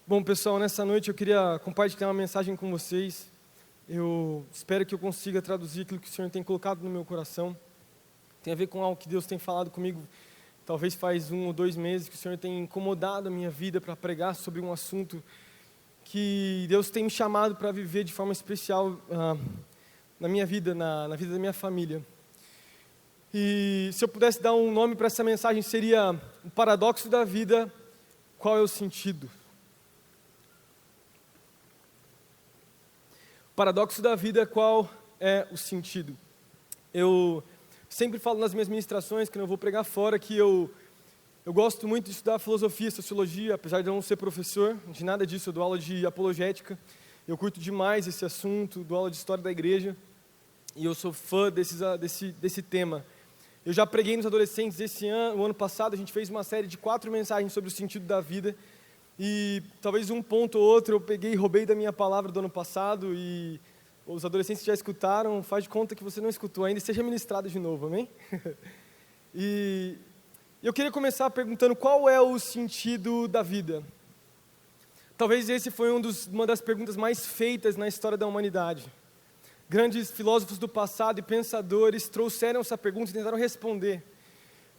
Bom, pessoal, nessa noite eu queria compartilhar uma mensagem com vocês. Eu espero que eu consiga traduzir aquilo que o Senhor tem colocado no meu coração. Tem a ver com algo que Deus tem falado comigo, talvez faz 1 ou 2 meses, que o Senhor tem incomodado a minha vida para pregar sobre um assunto que Deus tem me chamado para viver de forma especial na minha vida, na vida da minha família. E se eu pudesse dar um nome para essa mensagem, seria o paradoxo da vida, qual é o sentido? Paradoxo da vida, qual é o sentido? Eu sempre falo nas minhas ministrações, que não vou pregar fora, que eu gosto muito de estudar filosofia, sociologia, apesar de eu não ser professor, de nada disso, eu dou aula de apologética, eu curto demais esse assunto, dou aula de história da igreja, e eu sou fã desse tema. Eu já preguei nos adolescentes o ano passado, a gente fez uma série de 4 mensagens sobre o sentido da vida, e talvez um ponto ou outro eu peguei e roubei da minha palavra do ano passado, e os adolescentes já escutaram, faz de conta que você não escutou ainda, e seja ministrado de novo, amém? E eu queria começar perguntando qual é o sentido da vida. Talvez esse foi uma das perguntas mais feitas na história da humanidade. Grandes filósofos do passado e pensadores trouxeram essa pergunta e tentaram responder.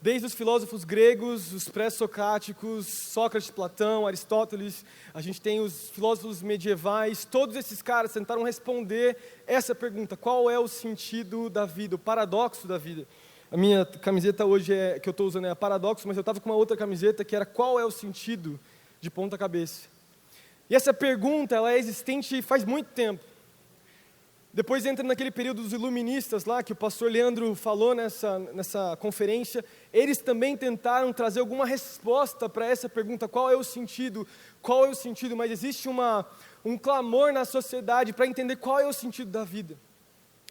Desde os filósofos gregos, os pré-socráticos, Sócrates, Platão, Aristóteles, a gente tem os filósofos medievais, todos esses caras tentaram responder essa pergunta, qual é o sentido da vida, o paradoxo da vida. A minha camiseta hoje que eu estou usando é a Paradoxo, mas eu estava com uma outra camiseta que era qual é o sentido de ponta cabeça. E essa pergunta, ela é existente faz muito tempo. Depois entra naquele período dos iluministas lá, que o pastor Leandro falou nessa conferência, eles também tentaram trazer alguma resposta para essa pergunta, qual é o sentido, mas existe um clamor na sociedade para entender qual é o sentido da vida.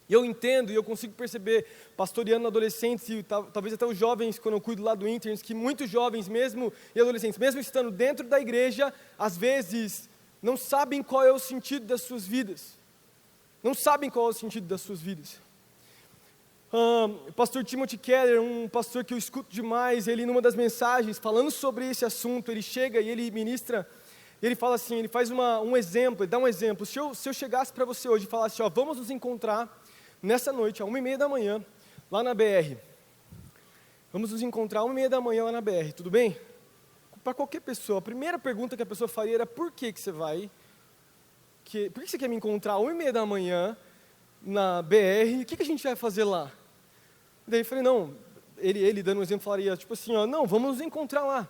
E eu entendo, e eu consigo perceber, pastoreando adolescentes e talvez até os jovens, quando eu cuido lá do Interns, que muitos jovens mesmo, e adolescentes, mesmo estando dentro da igreja, às vezes não sabem qual é o sentido das suas vidas. Não sabem qual é o sentido das suas vidas. O pastor Timothy Keller, um pastor que eu escuto demais, ele numa das mensagens, falando sobre esse assunto, ele chega e ele ministra, ele fala assim, ele faz um exemplo, ele dá um exemplo. Se eu chegasse para você hoje e falasse, vamos nos encontrar nessa noite, às 1h30 da manhã, lá na BR. Vamos nos encontrar às 1h30 da manhã lá na BR, tudo bem? Para qualquer pessoa, a primeira pergunta que a pessoa faria era, por que você vai? Por que você quer me encontrar às 1h30 da manhã na BR? O que a gente vai fazer lá? Daí eu falei, não, ele dando um exemplo, falaria tipo assim, não, vamos nos encontrar lá.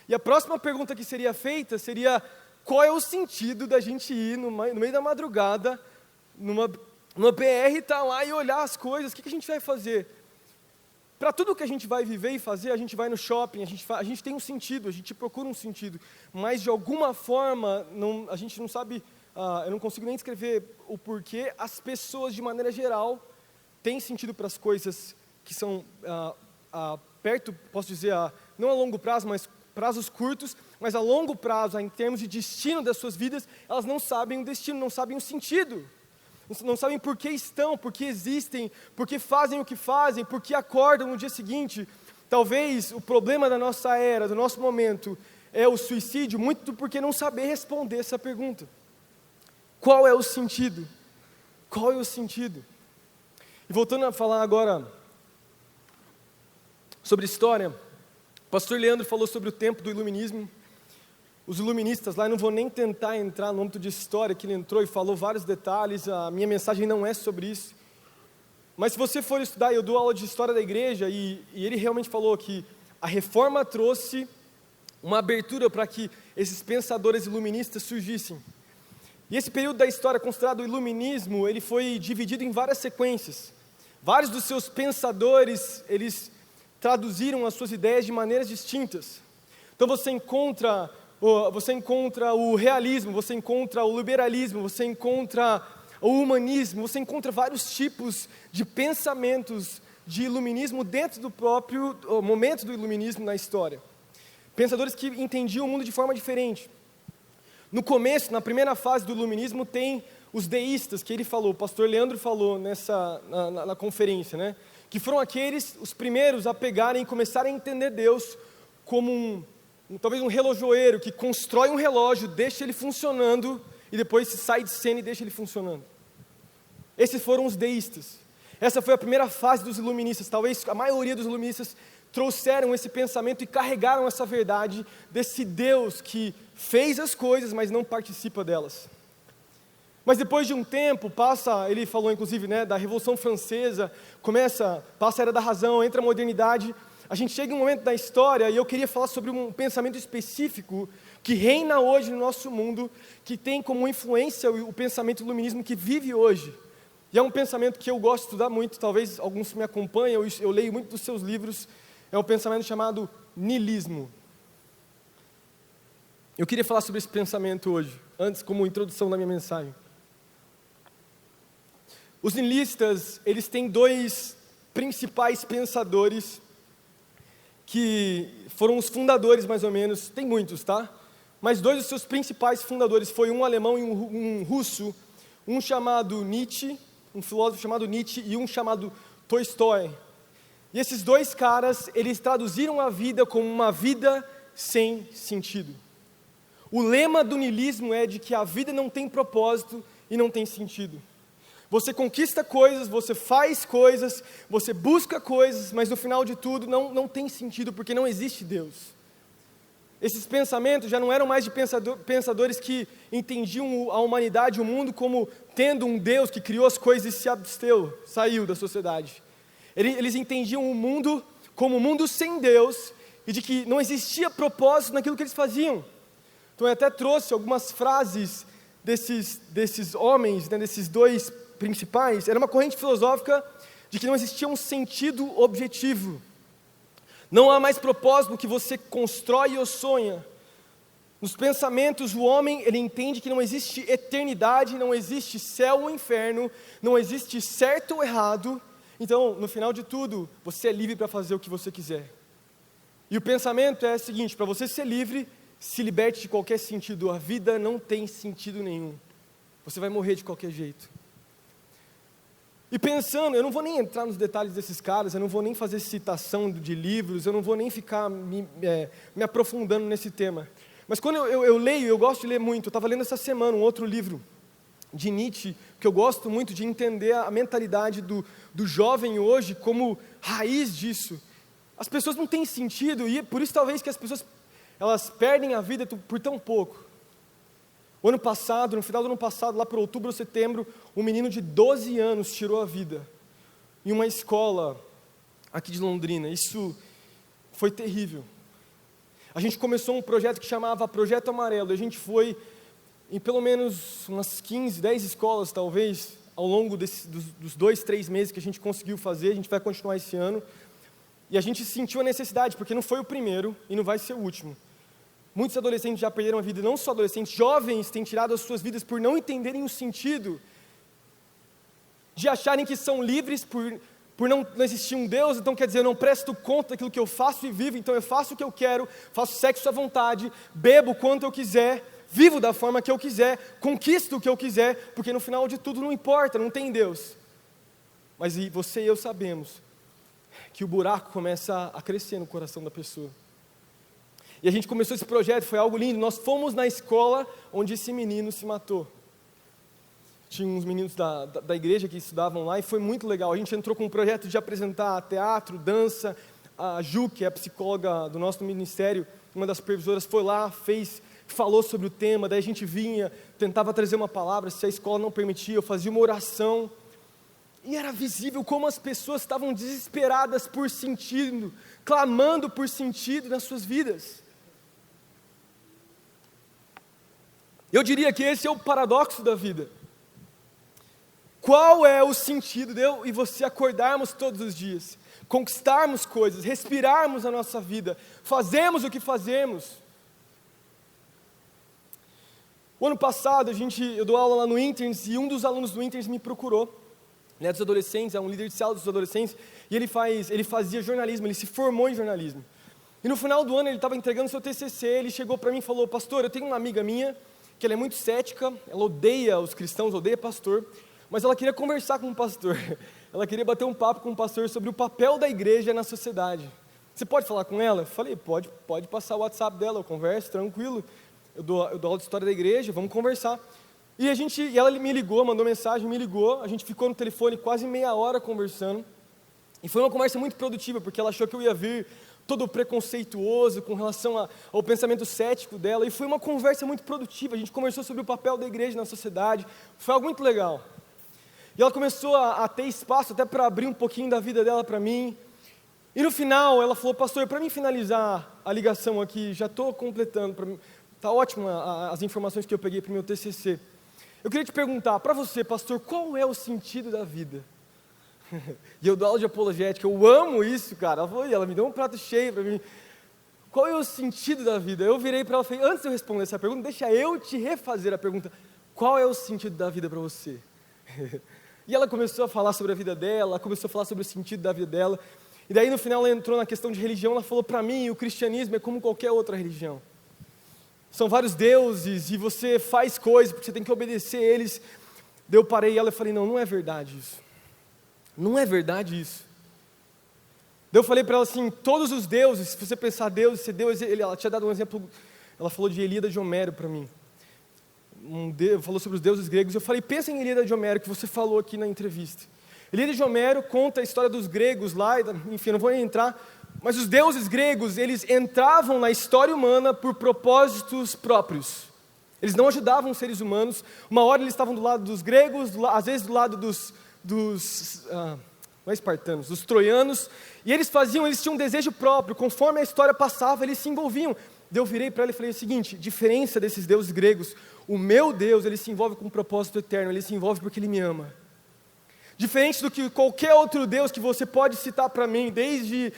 E a próxima pergunta que seria feita seria, qual é o sentido da gente ir no meio da madrugada, numa BR, estar lá e olhar as coisas, o que a gente vai fazer? Para tudo que a gente vai viver e fazer, a gente vai no shopping, a gente tem um sentido, a gente procura um sentido, mas de alguma forma, a gente não sabe, eu não consigo nem descrever o porquê, as pessoas de maneira geral têm sentido para as coisas que são perto, posso dizer, não a longo prazo, mas prazos curtos, mas a longo prazo, em termos de destino das suas vidas, elas não sabem o destino, não sabem o sentido. Não sabem por que estão, por que existem, por que fazem o que fazem, por que acordam no dia seguinte. Talvez o problema da nossa era, do nosso momento, é o suicídio, muito porque não saber responder essa pergunta. Qual é o sentido? Qual é o sentido? E voltando a falar agora sobre história, o pastor Leandro falou sobre o tempo do iluminismo. Os iluministas lá, eu não vou nem tentar entrar no âmbito de história, que ele entrou e falou vários detalhes, a minha mensagem não é sobre isso. Mas se você for estudar, eu dou aula de história da igreja, e ele realmente falou que a reforma trouxe uma abertura para que esses pensadores iluministas surgissem. E esse período da história considerado o iluminismo, ele foi dividido em várias sequências. Vários dos seus pensadores, eles traduziram as suas ideias de maneiras distintas. Então você encontra o realismo, você encontra o liberalismo, você encontra o humanismo, você encontra vários tipos de pensamentos de iluminismo dentro do próprio momento do iluminismo na história. Pensadores que entendiam o mundo de forma diferente. No começo, na primeira fase do iluminismo, tem os deístas, que ele falou, o pastor Leandro falou na conferência, né? Que foram os primeiros a pegarem e começarem a entender Deus como talvez um relojoeiro que constrói um relógio, deixa ele funcionando e depois se sai de cena e deixa ele funcionando. Esses foram os deístas. Essa foi a primeira fase dos iluministas. Talvez a maioria dos iluministas trouxeram esse pensamento e carregaram essa verdade desse Deus que fez as coisas, mas não participa delas. Mas depois de um tempo, ele falou inclusive, da Revolução Francesa, passa a Era da Razão, entra a modernidade, a gente chega em um momento da história, e eu queria falar sobre um pensamento específico que reina hoje no nosso mundo, que tem como influência o pensamento iluminismo que vive hoje. E é um pensamento que eu gosto de estudar muito, talvez alguns me acompanham, eu leio muito dos seus livros, é um pensamento chamado niilismo. Eu queria falar sobre esse pensamento hoje, antes como introdução da minha mensagem. Os niilistas, eles têm dois principais pensadores, que foram os fundadores mais ou menos, tem muitos, tá? Mas dois dos seus principais fundadores, foi um alemão e um russo, um chamado Nietzsche, um filósofo chamado Nietzsche e um chamado Tolstói. E esses dois caras, eles traduziram a vida como uma vida sem sentido. O lema do niilismo é de que a vida não tem propósito e não tem sentido. Você conquista coisas, você faz coisas, você busca coisas, mas no final de tudo não tem sentido, porque não existe Deus. Esses pensamentos já não eram mais de pensadores que entendiam a humanidade, o mundo, como tendo um Deus que criou as coisas e se absteu, saiu da sociedade. Eles entendiam o mundo como um mundo sem Deus e de que não existia propósito naquilo que eles faziam. Então eu até trouxe algumas frases desses homens, desses dois principais. Era uma corrente filosófica de que não existia um sentido objetivo. Não há mais propósito no que você constrói ou sonha. Nos pensamentos, o homem, ele entende que não existe eternidade, não existe céu ou inferno, não existe certo ou errado. Então, no final de tudo, você é livre para fazer o que você quiser. E o pensamento é o seguinte: para você ser livre, se liberte de qualquer sentido. A vida não tem sentido nenhum. Você vai morrer de qualquer jeito. E pensando, eu não vou nem entrar nos detalhes desses caras, eu não vou nem fazer citação de livros, eu não vou nem ficar me aprofundando nesse tema. Mas quando eu leio, eu gosto de ler muito. Eu estava lendo essa semana um outro livro de Nietzsche, que eu gosto muito de entender a mentalidade do jovem hoje como raiz disso. As pessoas não têm sentido, e por isso talvez que as pessoas elas perdem a vida por tão pouco. O ano passado, no final do ano passado, lá para outubro ou setembro, um menino de 12 anos tirou a vida em uma escola aqui de Londrina. Isso foi terrível. A gente começou um projeto que chamava Projeto Amarelo. A gente foi em pelo menos umas 15, 10 escolas talvez, ao longo dos 2, 3 meses que a gente conseguiu fazer. A gente vai continuar esse ano. E a gente sentiu a necessidade, porque não foi o primeiro e não vai ser o último. Muitos adolescentes já perderam a vida, não só adolescentes, jovens têm tirado as suas vidas por não entenderem o sentido, de acharem que são livres por não existir um Deus. Então quer dizer, eu não presto conta daquilo que eu faço e vivo, então eu faço o que eu quero, faço sexo à vontade, bebo quanto eu quiser, vivo da forma que eu quiser, conquisto o que eu quiser, porque no final de tudo não importa, não tem Deus. Mas você e eu sabemos que o buraco começa a crescer no coração da pessoa. E a gente começou esse projeto, foi algo lindo. Nós fomos na escola onde esse menino se matou. Tinha uns meninos da igreja que estudavam lá e foi muito legal. A gente entrou com um projeto de apresentar teatro, dança. A Ju, que é a psicóloga do nosso ministério, uma das supervisoras, foi lá, falou sobre o tema. Daí a gente vinha, tentava trazer uma palavra, se a escola não permitia, eu fazia uma oração. E era visível como as pessoas estavam desesperadas por sentido, clamando por sentido nas suas vidas. Eu diria que esse é o paradoxo da vida. Qual é o sentido de eu e você acordarmos todos os dias, conquistarmos coisas, respirarmos a nossa vida, fazermos o que fazemos? O ano passado, eu dou aula lá no Interns, e um dos alunos do Interns me procurou. Ele é dos adolescentes, é um líder de célula dos adolescentes, e ele fazia jornalismo, ele se formou em jornalismo. E no final do ano, ele estava entregando seu TCC, ele chegou para mim e falou: pastor, eu tenho uma amiga minha, que ela é muito cética, ela odeia os cristãos, odeia pastor, mas ela queria conversar com o pastor, ela queria bater um papo com o pastor sobre o papel da igreja na sociedade. você pode falar com ela? Eu falei, pode passar o WhatsApp dela, eu converso, tranquilo. Eu dou aula de história da igreja, vamos conversar. E ela me ligou, mandou mensagem, me ligou, a gente ficou no telefone quase meia hora conversando. E foi uma conversa muito produtiva, porque ela achou que eu ia vir todo preconceituoso com relação ao pensamento cético dela. E foi uma conversa muito produtiva, a gente conversou sobre o papel da igreja na sociedade, foi algo muito legal. E ela começou a ter espaço até para abrir um pouquinho da vida dela para mim. E no final ela falou, pastor, para mim finalizar a ligação aqui, já estou completando, está ótima as informações que eu peguei para o meu TCC. Eu queria te perguntar, para você, pastor, qual é o sentido da vida? E eu dou aula de apologética, eu amo isso, cara. Ela me deu um prato cheio para mim. Qual é o sentido da vida? Eu virei para ela e falei, antes de eu responder essa pergunta, deixa eu te refazer a pergunta. Qual é o sentido da vida para você? E ela começou a falar sobre a vida dela, começou a falar sobre o sentido da vida dela. E daí no final ela entrou na questão de religião, ela falou, para mim o cristianismo é como qualquer outra religião. São vários deuses e você faz coisas porque você tem que obedecer a eles. Daí eu parei e ela falei, não é verdade isso. Não é verdade isso. Daí eu falei para ela assim, todos os deuses, se você pensar Deus, ela tinha dado um exemplo, ela falou de Ilíada de Homero para mim. Falou sobre os deuses gregos, eu falei, pensa em Ilíada de Homero, que você falou aqui na entrevista. Ilíada de Homero conta a história dos gregos lá, enfim, não vou entrar, mas os deuses gregos, eles entravam na história humana por propósitos próprios. Eles não ajudavam os seres humanos. Uma hora eles estavam do lado dos gregos, às vezes do lado dos espartanos, dos troianos, e eles tinham um desejo próprio, conforme a história passava, eles se envolviam. Eu virei para ela e falei o seguinte, diferença desses deuses gregos, o meu Deus, ele se envolve com um propósito eterno, ele se envolve porque ele me ama. Diferente do que qualquer outro Deus que você pode citar para mim, desde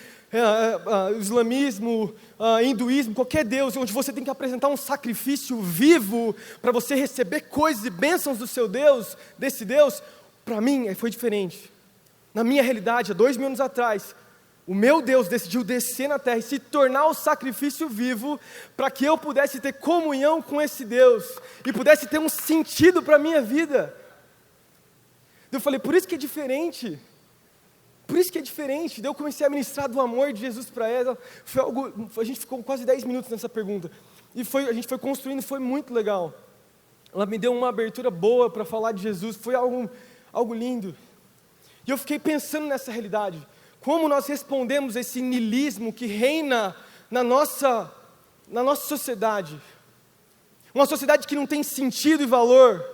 islamismo, hinduísmo, qualquer Deus, onde você tem que apresentar um sacrifício vivo para você receber coisas e bênçãos do seu Deus, desse Deus, para mim foi diferente. Na minha realidade, há 2000 anos atrás, o meu Deus decidiu descer na terra e se tornar o sacrifício vivo para que eu pudesse ter comunhão com esse Deus e pudesse ter um sentido para a minha vida. Eu falei, por isso que é diferente. Por isso que é diferente. Daí eu comecei a ministrar do amor de Jesus para ela. A gente ficou quase 10 minutos nessa pergunta. E a gente foi construindo, foi muito legal. Ela me deu uma abertura boa para falar de Jesus, foi algo lindo. E eu fiquei pensando nessa realidade. Como nós respondemos a esse niilismo que reina na nossa sociedade. Uma sociedade que não tem sentido e valor.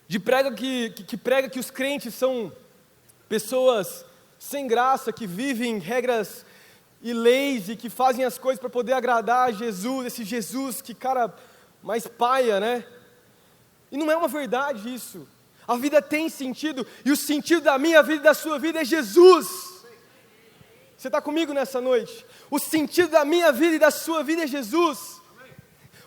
Que prega que os crentes são pessoas sem graça, que vivem regras e leis e que fazem as coisas para poder agradar a Jesus, esse Jesus que cara mais paia, né? E não é uma verdade isso. A vida tem sentido e o sentido da minha vida e da sua vida é Jesus. Você está comigo nessa noite? O sentido da minha vida e da sua vida é Jesus.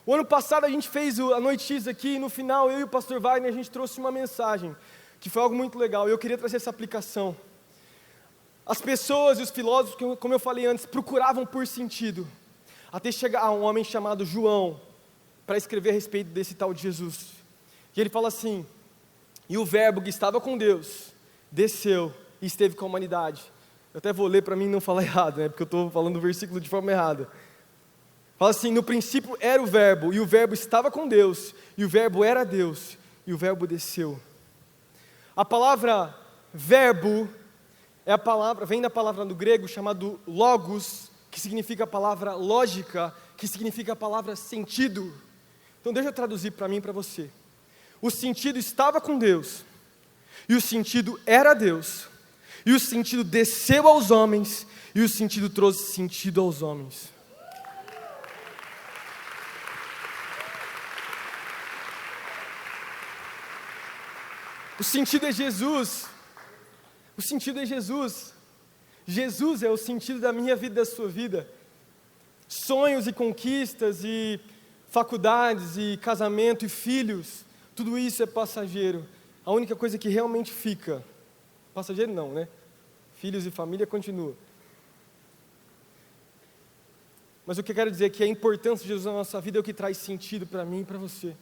O ano passado a gente fez a Noite X aqui e no final eu e o pastor Wagner a gente trouxe uma mensagem que foi algo muito legal e eu queria trazer essa aplicação. As pessoas e os filósofos, como eu falei antes, procuravam por sentido, até chegar a um homem chamado João para escrever a respeito desse tal de Jesus. E ele fala assim, e o verbo que estava com Deus, desceu e esteve com a humanidade. Eu até vou ler para mim não falar errado, né, porque eu estou falando o versículo de forma errada. Fala assim, no princípio era o verbo, e o verbo estava com Deus, e o verbo era Deus, e o verbo desceu. A palavra verbo vem da palavra do grego chamado logos, que significa a palavra lógica, que significa a palavra sentido. Então deixa eu traduzir para mim e para você. O sentido estava com Deus, e o sentido era Deus, e o sentido desceu aos homens, e o sentido trouxe sentido aos homens. O sentido é Jesus. O sentido é Jesus. Jesus é o sentido da minha vida e da sua vida. Sonhos e conquistas e faculdades e casamento e filhos, tudo isso é passageiro. A única coisa que realmente fica, passageiro não, né? Filhos e família continua. Mas o que eu quero dizer é que a importância de Jesus na nossa vida é o que traz sentido para mim e para você.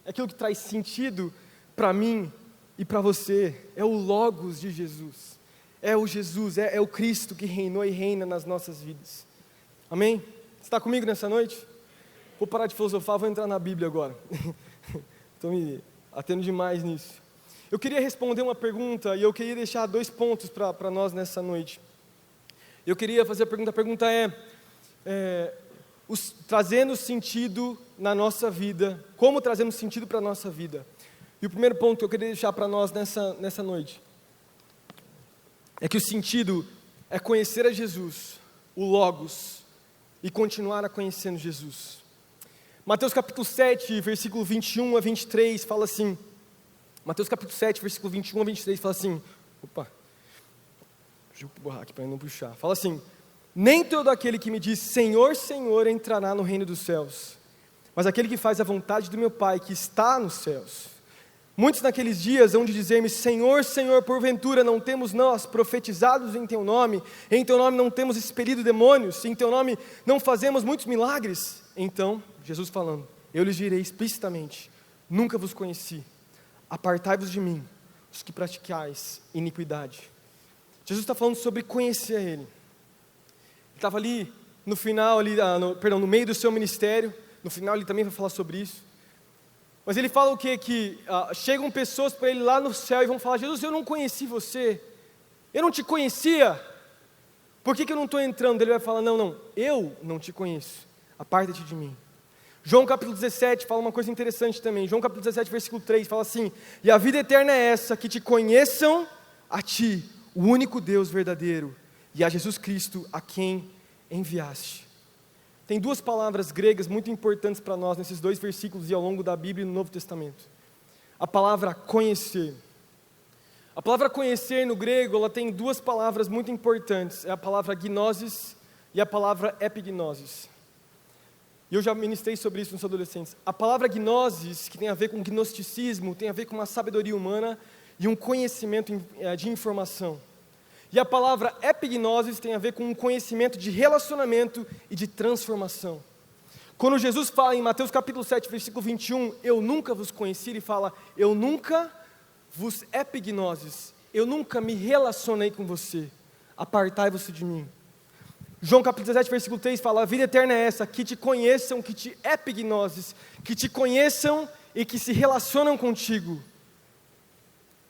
É aquilo que traz sentido para mim e para você, é o Logos de Jesus, é o Jesus, é o Cristo que reinou e reina nas nossas vidas. Amém? Você está comigo nessa noite? Vou parar de filosofar, vou entrar na Bíblia agora. Estou me atendo demais nisso. Eu queria responder uma pergunta e eu queria deixar 2 pontos para nós nessa noite. Eu queria fazer a pergunta é trazendo sentido na nossa vida, como trazemos sentido para a nossa vida? E o primeiro ponto que eu queria deixar para nós nessa noite é que o sentido é conhecer a Jesus, o Logos, e continuar a conhecendo Jesus. Mateus capítulo 7, versículo 21 a 23 fala assim, Mateus capítulo 7, versículo 21 a 23 fala assim, deixa eu borrar aqui para não puxar, fala assim: nem todo aquele que me diz Senhor, Senhor entrará no reino dos céus, mas aquele que faz a vontade do meu Pai que está nos céus. Muitos naqueles dias hão de dizer-me, Senhor, Senhor, porventura não temos nós profetizados em Teu nome não temos expelido demônios, em Teu nome não fazemos muitos milagres? Então, Jesus falando, eu lhes direi explicitamente, nunca vos conheci, apartai-vos de mim, os que praticais iniquidade. Jesus está falando sobre conhecer Ele. Ele estava ali no final, no meio do seu ministério, no final ele também vai falar sobre isso. Mas ele fala o quê? Que chegam pessoas para ele lá no céu e vão falar, Jesus, eu não conheci você, eu não te conhecia, por que eu não estou entrando? Ele vai falar, não, eu não te conheço, aparta-te de mim. João capítulo 17 fala uma coisa interessante também, João capítulo 17 versículo 3 fala assim, e a vida eterna é essa, que te conheçam a ti, o único Deus verdadeiro, e a Jesus Cristo a quem enviaste. Tem 2 palavras gregas muito importantes para nós nesses 2 versículos e ao longo da Bíblia e no Novo Testamento. A palavra conhecer. A palavra conhecer no grego, ela tem 2 palavras muito importantes. É a palavra gnosis e a palavra epignosis. E eu já ministrei sobre isso nos adolescentes. A palavra gnosis, que tem a ver com gnosticismo, tem a ver com uma sabedoria humana e um conhecimento de informação. E a palavra epignosis tem a ver com um conhecimento de relacionamento e de transformação. Quando Jesus fala em Mateus capítulo 7, versículo 21, eu nunca vos conheci, ele fala, eu nunca vos epignosis, eu nunca me relacionei com você, apartai-vos de mim. João capítulo 17, versículo 3 fala, a vida eterna é essa, que te conheçam, que te epignosis, que te conheçam e que se relacionam contigo,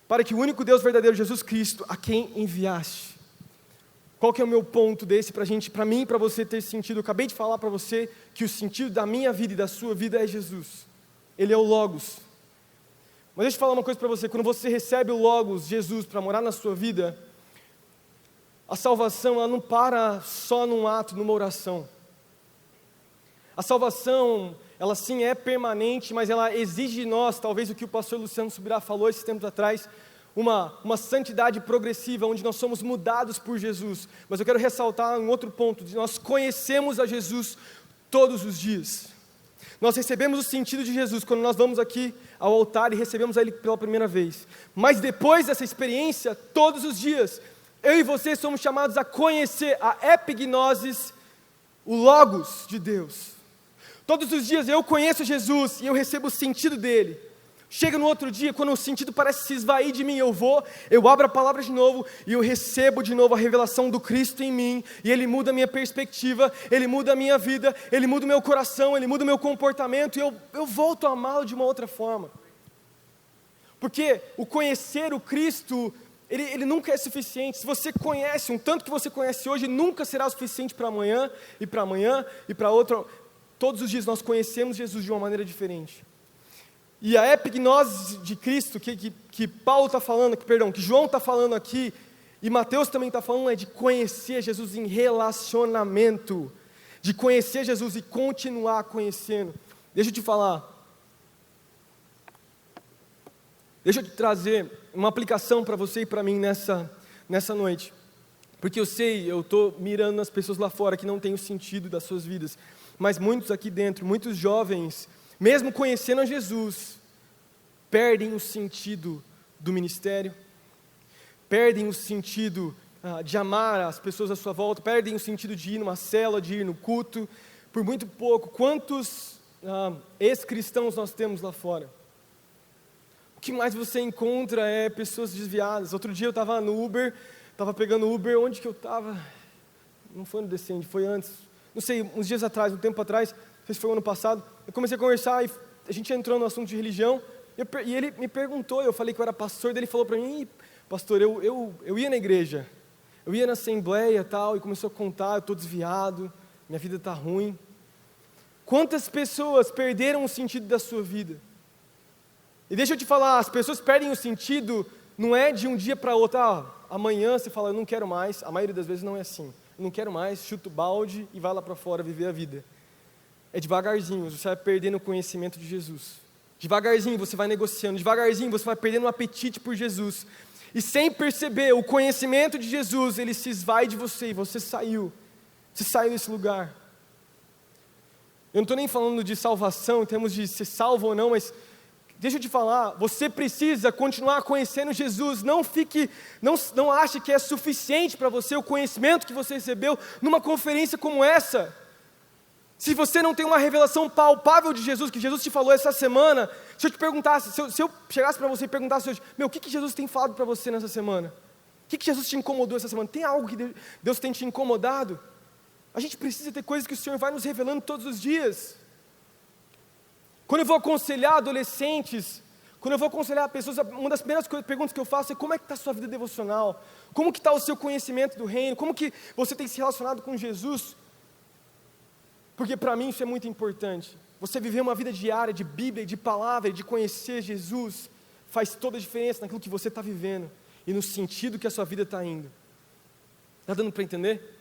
para que o único Deus verdadeiro, Jesus Cristo, a quem enviaste. Qual que é o meu ponto desse para mim e para você ter sentido? Eu acabei de falar para você que o sentido da minha vida e da sua vida é Jesus. Ele é o Logos. Mas deixa eu falar uma coisa para você, quando você recebe o Logos, Jesus, para morar na sua vida, a salvação ela não para só num ato, numa oração. A salvação, ela sim é permanente, mas ela exige de nós, talvez o que o pastor Luciano Subirá falou esses tempos atrás, uma santidade progressiva, onde nós somos mudados por Jesus. Mas eu quero ressaltar um outro ponto, de nós conhecemos a Jesus todos os dias. Nós recebemos o sentido de Jesus quando nós vamos aqui ao altar e recebemos a Ele pela primeira vez. Mas depois dessa experiência, todos os dias, eu e você somos chamados a conhecer a epignosis, o Logos de Deus. Todos os dias eu conheço Jesus e eu recebo o sentido dele. Chega no outro dia, quando o sentido parece se esvair de mim, eu abro a palavra de novo e eu recebo de novo a revelação do Cristo em mim, e Ele muda a minha perspectiva, Ele muda a minha vida, Ele muda o meu coração, Ele muda o meu comportamento, e eu volto a amá-lo de uma outra forma. Porque o conhecer o Cristo, ele nunca é suficiente. Se você conhece, um tanto que você conhece hoje, nunca será suficiente para amanhã, e para outra. Todos os dias nós conhecemos Jesus de uma maneira diferente. E a epignose de Cristo, que Paulo está falando, que João está falando aqui, e Mateus também está falando, é de conhecer Jesus em relacionamento, de conhecer Jesus e continuar conhecendo. Deixa eu te falar, deixa eu te trazer uma aplicação para você e para mim nessa noite, porque eu estou mirando nas pessoas lá fora que não têm o sentido das suas vidas, mas muitos aqui dentro, muitos jovens, mesmo conhecendo a Jesus, perdem o sentido do ministério, perdem o sentido de amar as pessoas à sua volta, perdem o sentido de ir numa célula, de ir no culto, por muito pouco. Quantos ex-cristãos nós temos lá fora? O que mais você encontra é pessoas desviadas. Outro dia eu estava no Uber, Estava pegando Uber, onde que eu estava? Não foi no Descende, foi antes. Não sei, uns dias atrás, um tempo atrás, não sei se foi ano passado. Eu comecei a conversar e a gente entrou no assunto de religião. E ele me perguntou, eu falei que eu era pastor, daí ele falou para mim, pastor, eu ia na igreja, eu ia na assembleia e tal, e começou a contar, eu estou desviado, minha vida está ruim. Quantas pessoas perderam o sentido da sua vida? E deixa eu te falar, as pessoas perdem o sentido, não é de um dia para outro, amanhã você fala, eu não quero mais, a maioria das vezes não é assim, eu não quero mais, chuta o balde e vai lá para fora viver a vida. É devagarzinho, você vai perdendo o conhecimento de Jesus. Devagarzinho você vai negociando, devagarzinho você vai perdendo o apetite por Jesus. E sem perceber, o conhecimento de Jesus, ele se esvai de você e você saiu desse lugar. Eu não estou nem falando de salvação, em termos de ser salvo ou não, mas deixa eu te falar, você precisa continuar conhecendo Jesus, não ache que é suficiente para você o conhecimento que você recebeu numa conferência como essa. Se você não tem uma revelação palpável de Jesus, que Jesus te falou essa semana, se eu te perguntasse, se eu chegasse para você e perguntasse hoje, o que Jesus tem falado para você nessa semana? O que Jesus te incomodou essa semana? Tem algo que Deus tem te incomodado? A gente precisa ter coisas que o Senhor vai nos revelando todos os dias. Quando eu vou aconselhar adolescentes, quando eu vou aconselhar pessoas, uma das primeiras perguntas que eu faço é como é que está a sua vida devocional? Como que está o seu conhecimento do reino? Como que você tem se relacionado com Jesus? Porque para mim isso é muito importante. Você viver uma vida diária de Bíblia, de palavra, de conhecer Jesus, faz toda a diferença naquilo que você está vivendo e no sentido que a sua vida está indo. Está dando para entender?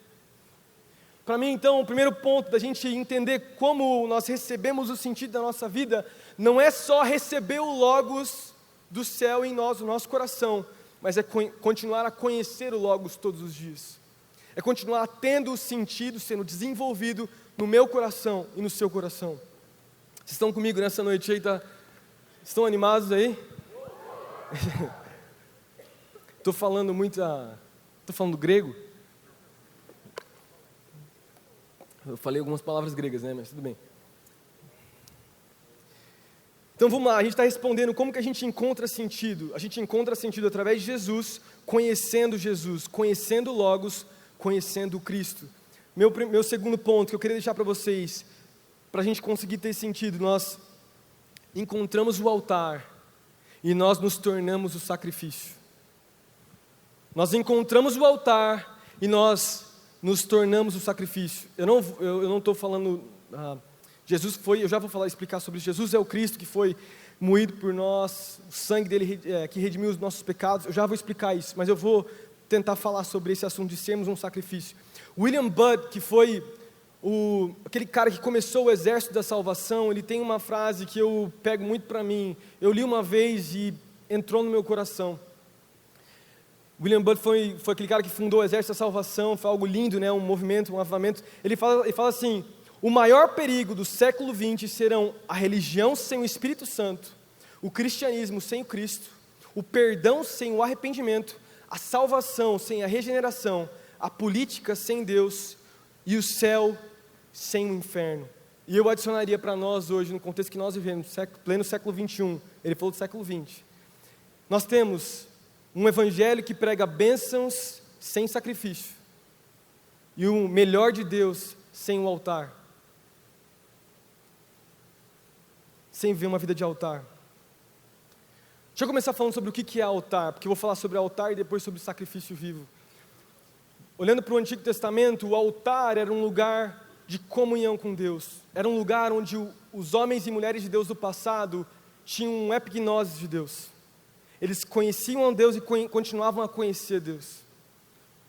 Para mim, então, o primeiro ponto da gente entender como nós recebemos o sentido da nossa vida, não é só receber o Logos do céu em nós, no nosso coração, mas é continuar a conhecer o Logos todos os dias. É continuar tendo o sentido sendo desenvolvido no meu coração e no seu coração. Vocês estão comigo nessa noite aí? Estão animados aí? Estou falando grego? Eu falei algumas palavras gregas, né? Mas tudo bem. Então vamos lá, a gente está respondendo como que a gente encontra sentido. A gente encontra sentido através de Jesus, conhecendo o Logos, conhecendo o Cristo. Meu segundo ponto que eu queria deixar para vocês, para a gente conseguir ter sentido, nós encontramos o altar e nós nos tornamos o sacrifício. Nós encontramos o altar e nós nos tornamos o sacrifício. Eu não estou falando, Jesus foi, eu já vou explicar sobre isso. Jesus é o Cristo que foi moído por nós, o sangue dele que redimiu os nossos pecados. Eu já vou explicar isso, mas eu vou tentar falar sobre esse assunto de sermos um sacrifício. William Budd, que foi aquele cara que começou o exército da salvação, ele tem uma frase que eu pego muito para mim. Eu li uma vez e entrou no meu coração. William Budd foi aquele cara que fundou o exército da salvação, foi algo lindo, né? Um movimento, um avivamento. Ele fala assim: o maior perigo do século XX serão a religião sem o Espírito Santo, o cristianismo sem o Cristo, o perdão sem o arrependimento, a salvação sem a regeneração, a política sem Deus e o céu sem o inferno. E eu adicionaria para nós hoje, no contexto que nós vivemos, pleno século XXI, ele falou do século XX, nós temos um evangelho que prega bênçãos sem sacrifício e o melhor de Deus sem o altar, sem viver uma vida de altar. Deixa eu começar falando sobre o que é altar, porque eu vou falar sobre altar e depois sobre sacrifício vivo. Olhando para o Antigo Testamento, o altar era um lugar de comunhão com Deus. Era um lugar onde os homens e mulheres de Deus do passado tinham um epignosis de Deus. Eles conheciam a Deus e continuavam a conhecer Deus.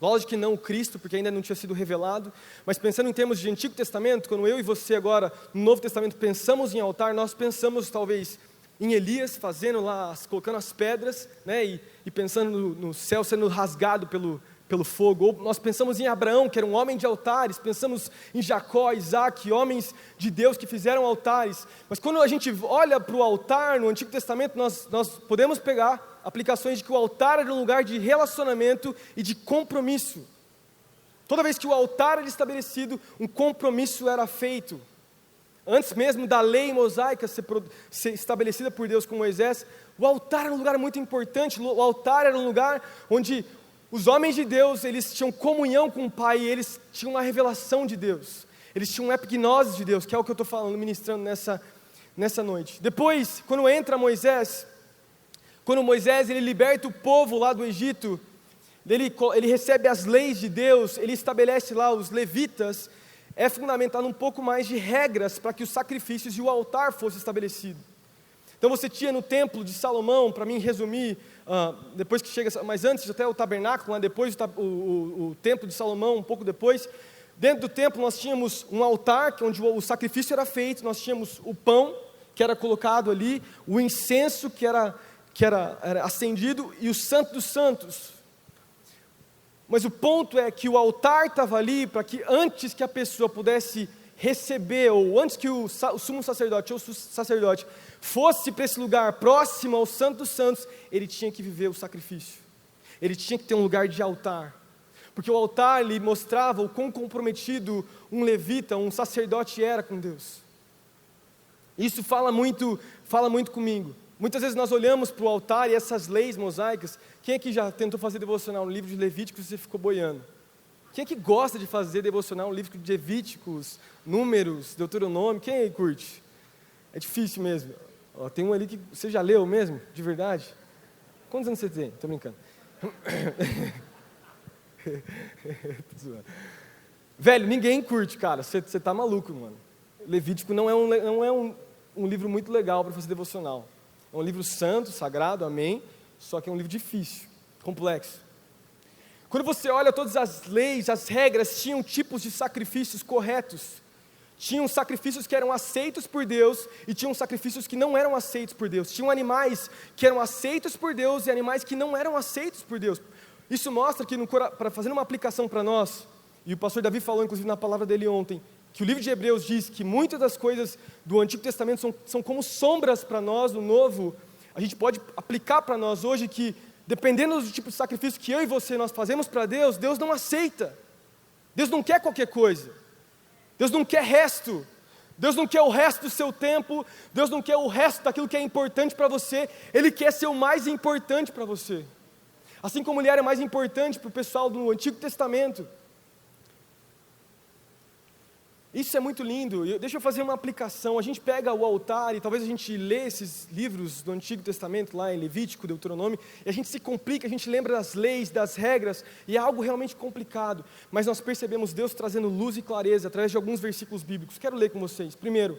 Lógico que não o Cristo, porque ainda não tinha sido revelado, mas pensando em termos de Antigo Testamento, quando eu e você agora, no Novo Testamento, pensamos em altar, nós pensamos talvez em Elias fazendo lá, colocando as pedras, né, e pensando no céu sendo rasgado pelo fogo. Ou nós pensamos em Abraão, que era um homem de altares, pensamos em Jacó, Isaac, homens de Deus que fizeram altares. Mas quando a gente olha para o altar no Antigo Testamento, nós podemos pegar aplicações de que o altar era um lugar de relacionamento e de compromisso. Toda vez que o altar era estabelecido, um compromisso era feito. Antes mesmo da lei mosaica ser estabelecida por Deus com Moisés, o altar era um lugar muito importante. O altar era um lugar onde Os homens de Deus, eles tinham comunhão com o Pai, e eles tinham uma revelação de Deus. Eles tinham uma epignosis de Deus, que é o que eu estou falando, ministrando nessa noite. Depois, quando entra Moisés, ele liberta o povo lá do Egito, ele recebe as leis de Deus, ele estabelece lá os levitas, é fundamentado um pouco mais de regras para que os sacrifícios e o altar fossem estabelecidos. Então você tinha no templo de Salomão, para mim resumir, depois que chega, mas antes até o tabernáculo, lá depois o templo de Salomão, um pouco depois, dentro do templo nós tínhamos um altar, onde o sacrifício era feito, nós tínhamos o pão, que era colocado ali, o incenso que era acendido, e o santo dos santos. Mas o ponto é que o altar estava ali para que antes que a pessoa pudesse receber, ou antes que o sumo sacerdote ou o sacerdote fosse para esse lugar próximo ao santo dos santos, ele tinha que viver o sacrifício. Ele tinha que ter um lugar de altar. Porque o altar lhe mostrava o quão comprometido um levita, um sacerdote era com Deus. Isso fala muito comigo. Muitas vezes nós olhamos para o altar e essas leis mosaicas. Quem aqui já tentou fazer devocional no livro de Levíticos e você ficou boiando? Quem aqui gosta de fazer devocional no livro de Levíticos, Números, Deuteronômio? Quem aí curte? É difícil mesmo. Tem um ali que você já leu mesmo, de verdade? Quantos anos você tem? Estou brincando. Velho, ninguém curte, cara. Você está maluco, mano. Levítico não é um livro muito legal para fazer devocional. É um livro santo, sagrado, amém, só que é um livro difícil, complexo. Quando você olha todas as leis, as regras, tinham tipos de sacrifícios corretos. Tinham sacrifícios que eram aceitos por Deus e tinham sacrifícios que não eram aceitos por Deus. Tinham animais que eram aceitos por Deus e animais que não eram aceitos por Deus. Isso mostra que, fazendo uma aplicação para nós, e o pastor Davi falou inclusive na palavra dele ontem, que o livro de Hebreus diz que muitas das coisas do Antigo Testamento são como sombras para nós, do Novo. A gente pode aplicar para nós hoje que, dependendo do tipo de sacrifício que eu e você nós fazemos para Deus, Deus não aceita. Deus não quer qualquer coisa. Deus não quer resto. Deus não quer o resto do seu tempo. Deus não quer o resto daquilo que é importante para você. Ele quer ser o mais importante para você. Assim como ele era mais importante para o pessoal do Antigo Testamento. Isso é muito lindo. Deixa eu fazer uma aplicação. A gente pega o altar e talvez a gente lê esses livros do Antigo Testamento, lá em Levítico, Deuteronômio, e a gente se complica, a gente lembra das leis, das regras, e é algo realmente complicado. Mas nós percebemos Deus trazendo luz e clareza através de alguns versículos bíblicos. Quero ler com vocês. Primeiro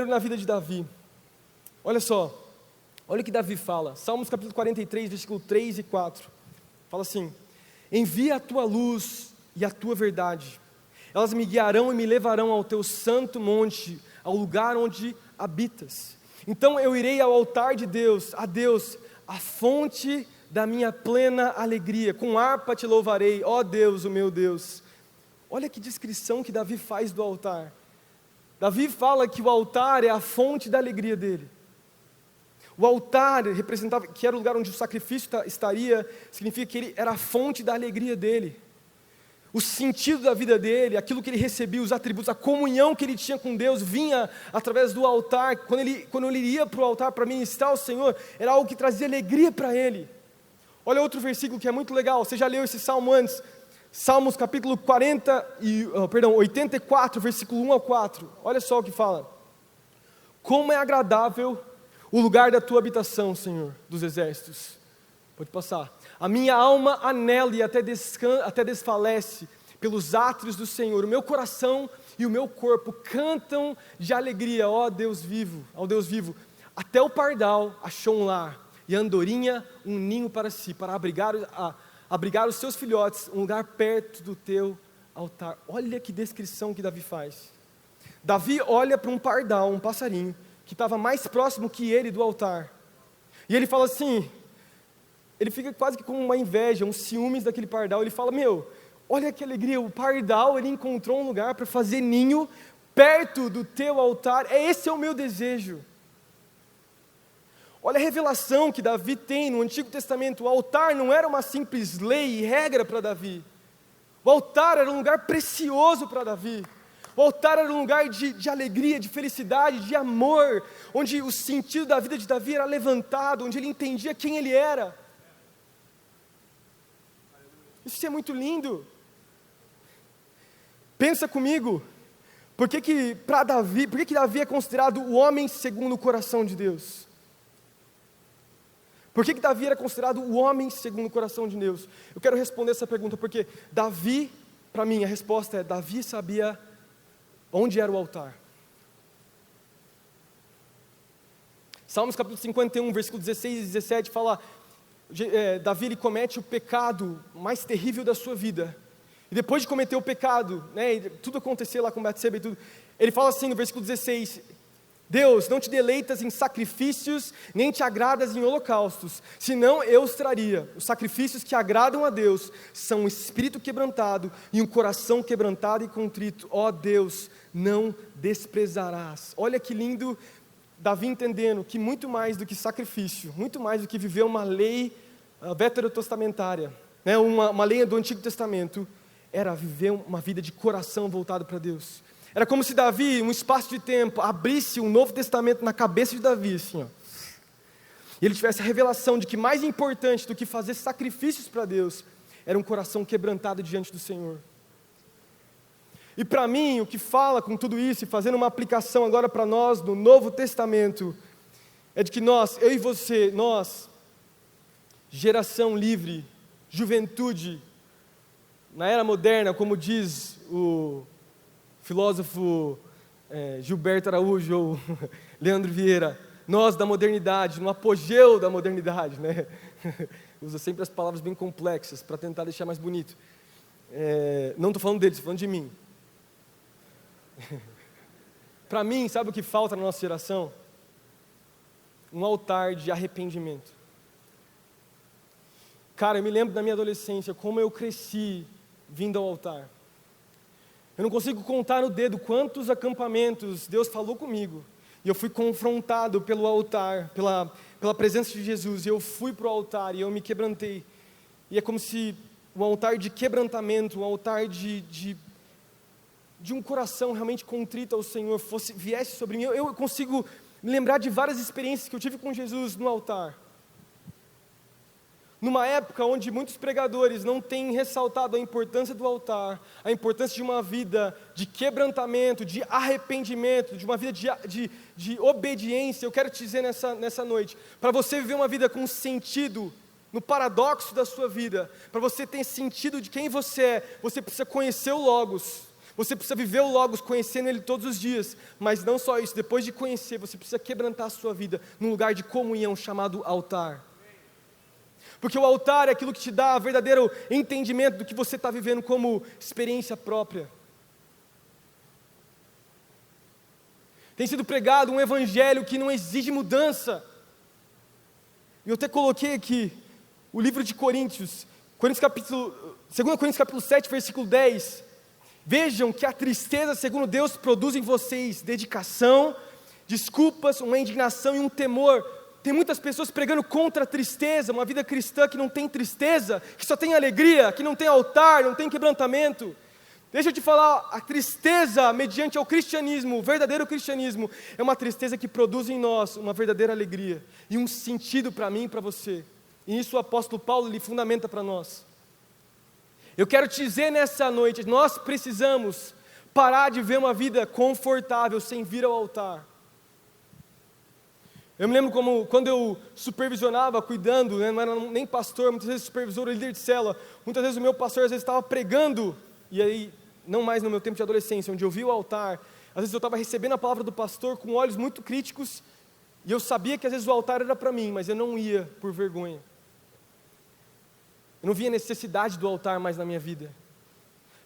na vida de Davi. Olha só. Olha o que Davi fala. Salmos capítulo 43, versículo 3 e 4. Fala assim: envia a tua luz e a tua verdade. Elas me guiarão e me levarão ao teu santo monte, ao lugar onde habitas. Então eu irei ao altar de Deus, a Deus, a fonte da minha plena alegria. Com harpa te louvarei, ó Deus, o meu Deus. Olha que descrição que Davi faz do altar. Davi fala que o altar é a fonte da alegria dele. O altar representava, que era o lugar onde o sacrifício estaria, significa que ele era a fonte da alegria dele. O sentido da vida dele, aquilo que ele recebia, os atributos, a comunhão que ele tinha com Deus, vinha através do altar. Quando ele ia para o altar para ministrar ao Senhor, era algo que trazia alegria para ele. Olha outro versículo que é muito legal, você já leu esse salmo antes, Salmos capítulo 84, versículo 1 ao 4, olha só o que fala. Como é agradável o lugar da tua habitação, Senhor dos exércitos. Pode passar. A minha alma anela e até desfalece pelos átrios do Senhor. O meu coração e o meu corpo cantam de alegria, ó Deus vivo, ao Deus vivo. Até o pardal achou um lar, e a andorinha um ninho para si, para abrigar os seus filhotes, um lugar perto do teu altar. Olha que descrição que Davi faz. Davi olha para um pardal, um passarinho, que estava mais próximo que ele do altar. E ele fala assim, ele fica quase que com uma inveja, um ciúmes daquele pardal. Ele fala, olha que alegria, o pardal, ele encontrou um lugar para fazer ninho perto do teu altar. Esse é o meu desejo. Olha a revelação que Davi tem no Antigo Testamento. O altar não era uma simples lei e regra para Davi. O altar era um lugar precioso para Davi. O altar era um lugar de alegria, de felicidade, de amor, onde o sentido da vida de Davi era levantado, onde ele entendia quem ele era. Isso é muito lindo. Pensa comigo, por que Davi é considerado o homem segundo o coração de Deus? Por que Davi era considerado o homem segundo o coração de Deus? Eu quero responder essa pergunta, porque Davi, para mim, a resposta é: Davi sabia onde era o altar. Salmos capítulo 51, versículo 16 e 17 fala, Davi ele comete o pecado mais terrível da sua vida. E depois de cometer o pecado, né, tudo acontecer lá com Batseba e tudo, ele fala assim no versículo 16: Deus, não te deleitas em sacrifícios, nem te agradas em holocaustos, senão eu os traria. Os sacrifícios que agradam a Deus são um espírito quebrantado e um coração quebrantado e contrito. Ó Deus, não desprezarás. Olha que lindo, Davi entendendo que muito mais do que sacrifício, muito mais do que viver uma lei veterotestamentária, né, uma lei do Antigo Testamento, era viver uma vida de coração voltado para Deus. Era como se Davi, um espaço de tempo, abrisse um Novo Testamento na cabeça de Davi, assim, ó. E ele tivesse a revelação de que mais importante do que fazer sacrifícios para Deus, era um coração quebrantado diante do Senhor. E para mim, o que fala com tudo isso, e fazendo uma aplicação agora para nós, no Novo Testamento, é de que nós, eu e você, nós, geração livre, juventude, na era moderna, como diz o filósofo Gilberto Araújo ou Leandro Vieira, nós da modernidade, no apogeu da modernidade, né? Usa sempre as palavras bem complexas para tentar deixar mais bonito. Não estou falando deles, estou falando de mim. Para mim, sabe o que falta na nossa geração? Um altar de arrependimento. Cara, eu me lembro da minha adolescência, como eu cresci vindo ao altar. Eu não consigo contar no dedo quantos acampamentos Deus falou comigo. E eu fui confrontado pelo altar, pela presença de Jesus. E eu fui para o altar e eu me quebrantei. E é como se um altar de quebrantamento, um altar de um coração realmente contrito ao Senhor viesse sobre mim. Eu consigo me lembrar de várias experiências que eu tive com Jesus no altar. Numa época onde muitos pregadores não têm ressaltado a importância do altar, a importância de uma vida de quebrantamento, de arrependimento, de uma vida de obediência, eu quero te dizer nessa noite, para você viver uma vida com sentido, no paradoxo da sua vida, para você ter sentido de quem você é, você precisa conhecer o Logos, você precisa viver o Logos, conhecendo Ele todos os dias, mas não só isso, depois de conhecer, você precisa quebrantar a sua vida num lugar de comunhão chamado altar. Porque o altar é aquilo que te dá verdadeiro entendimento do que você está vivendo como experiência própria. Tem sido pregado um evangelho que não exige mudança. E eu até coloquei aqui o livro de Coríntios, 2 Coríntios capítulo 7, versículo 10. Vejam que a tristeza, segundo Deus, produz em vocês dedicação, desculpas, uma indignação e um temor. Tem muitas pessoas pregando contra a tristeza, uma vida cristã que não tem tristeza, que só tem alegria, que não tem altar, não tem quebrantamento. Deixa eu te falar, a tristeza mediante ao cristianismo, o verdadeiro cristianismo, é uma tristeza que produz em nós uma verdadeira alegria e um sentido para mim e para você. E isso o apóstolo Paulo lhe fundamenta para nós. Eu quero te dizer nessa noite, nós precisamos parar de ver uma vida confortável sem vir ao altar. Eu me lembro quando eu supervisionava, cuidando, né, não era nem pastor, muitas vezes supervisor ou líder de célula, muitas vezes o meu pastor às vezes estava pregando, e aí, não mais no meu tempo de adolescência, onde eu vi o altar, às vezes eu estava recebendo a palavra do pastor com olhos muito críticos, e eu sabia que às vezes o altar era para mim, mas eu não ia por vergonha. Eu não via necessidade do altar mais na minha vida.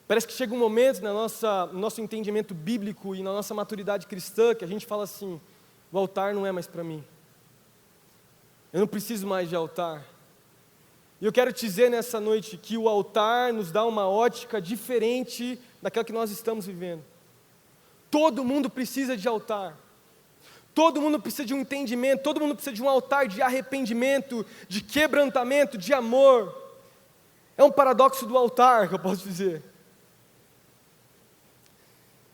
Parece que chega um momento no nosso entendimento bíblico e na nossa maturidade cristã, que a gente fala assim: o altar não é mais para mim. Eu não preciso mais de altar. E eu quero te dizer nessa noite que o altar nos dá uma ótica diferente daquela que nós estamos vivendo. Todo mundo precisa de altar. Todo mundo precisa de um entendimento, todo mundo precisa de um altar de arrependimento, de quebrantamento, de amor. É um paradoxo do altar, que eu posso dizer.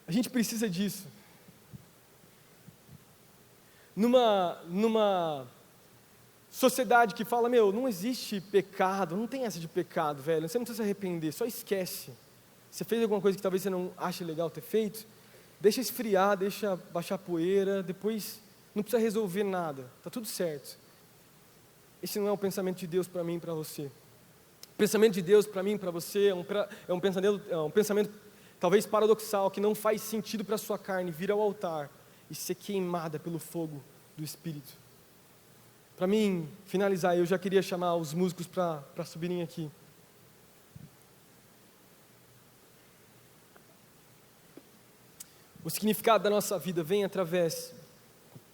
A gente precisa disso. Numa sociedade que fala, não existe pecado, não tem essa de pecado, velho, você não precisa se arrepender, só esquece. Você fez alguma coisa que talvez você não ache legal ter feito, deixa esfriar, deixa baixar a poeira, depois não precisa resolver nada, está tudo certo. Esse não é o pensamento de Deus para mim e para você. O pensamento de Deus para mim e para você é um pensamento talvez paradoxal, que não faz sentido para a sua carne vir ao altar e ser queimada pelo fogo do Espírito. Para mim, finalizar, eu já queria chamar os músicos para subirem aqui. O significado da nossa vida vem através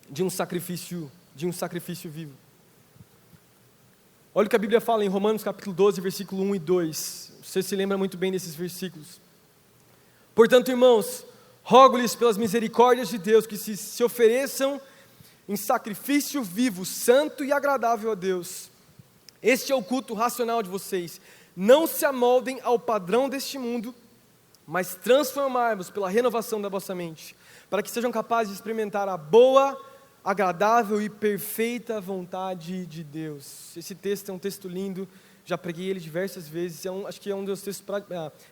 de um sacrifício vivo. Olha o que a Bíblia fala em Romanos capítulo 12, versículo 1 e 2. Você se lembra muito bem desses versículos. Portanto, irmãos, rogo-lhes pelas misericórdias de Deus que se ofereçam em sacrifício vivo, santo e agradável a Deus. Este é o culto racional de vocês. Não se amoldem ao padrão deste mundo, mas transformai-vos pela renovação da vossa mente, para que sejam capazes de experimentar a boa, agradável e perfeita vontade de Deus. Esse texto é um texto lindo, já preguei ele diversas vezes, acho que é um dos textos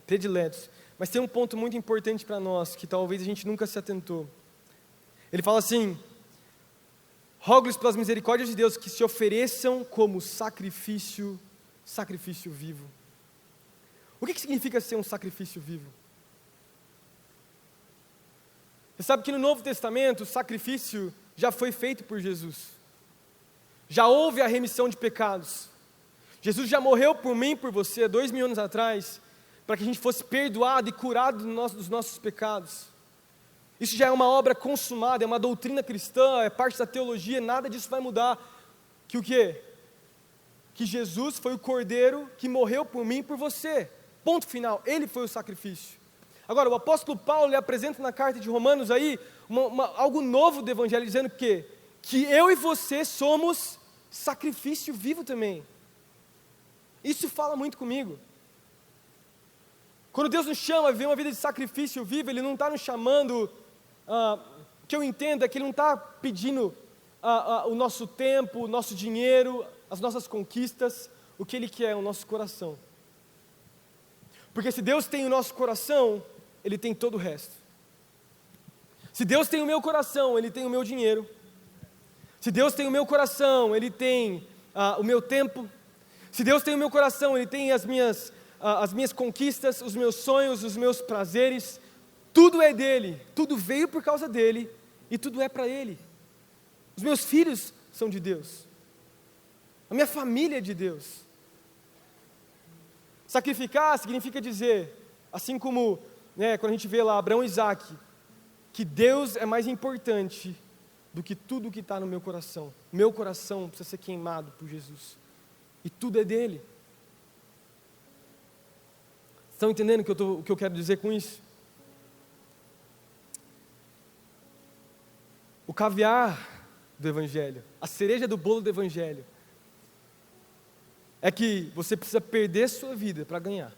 prediletos. Mas tem um ponto muito importante para nós, que talvez a gente nunca se atentou. Ele fala assim: rogo-lhes pelas misericórdias de Deus que se ofereçam como sacrifício vivo. O que significa ser um sacrifício vivo? Você sabe que no Novo Testamento o sacrifício já foi feito por Jesus. Já houve a remissão de pecados. Jesus já morreu por mim e por você, 2000 anos atrás, para que a gente fosse perdoado e curado dos nossos pecados. Isso já é uma obra consumada, é uma doutrina cristã, é parte da teologia, nada disso vai mudar. Que o quê? Que Jesus foi o Cordeiro que morreu por mim e por você. Ponto final, Ele foi o sacrifício. Agora, o apóstolo Paulo, ele apresenta na carta de Romanos aí, algo novo do Evangelho, dizendo que eu e você somos sacrifício vivo também. Isso fala muito comigo. Quando Deus nos chama a viver uma vida de sacrifício vivo, Ele não está nos chamando, que eu entendo é que Ele não está pedindo o nosso tempo, o nosso dinheiro, as nossas conquistas. O que Ele quer é o nosso coração. Porque se Deus tem o nosso coração, Ele tem todo o resto. Se Deus tem o meu coração, Ele tem o meu dinheiro. Se Deus tem o meu coração, Ele tem o meu tempo. Se Deus tem o meu coração, Ele tem as minhas conquistas, os meus sonhos, os meus prazeres. Tudo é dEle, tudo veio por causa dEle e tudo é para Ele. Os meus filhos são de Deus. A minha família é de Deus. Sacrificar significa dizer, assim como quando a gente vê lá Abraão e Isaac, que Deus é mais importante do que tudo que está no meu coração. Meu coração precisa ser queimado por Jesus. E tudo é dele. Estão entendendo o que eu quero dizer com isso? O caviar do Evangelho, a cereja do bolo do Evangelho, é que você precisa perder sua vida para ganhar.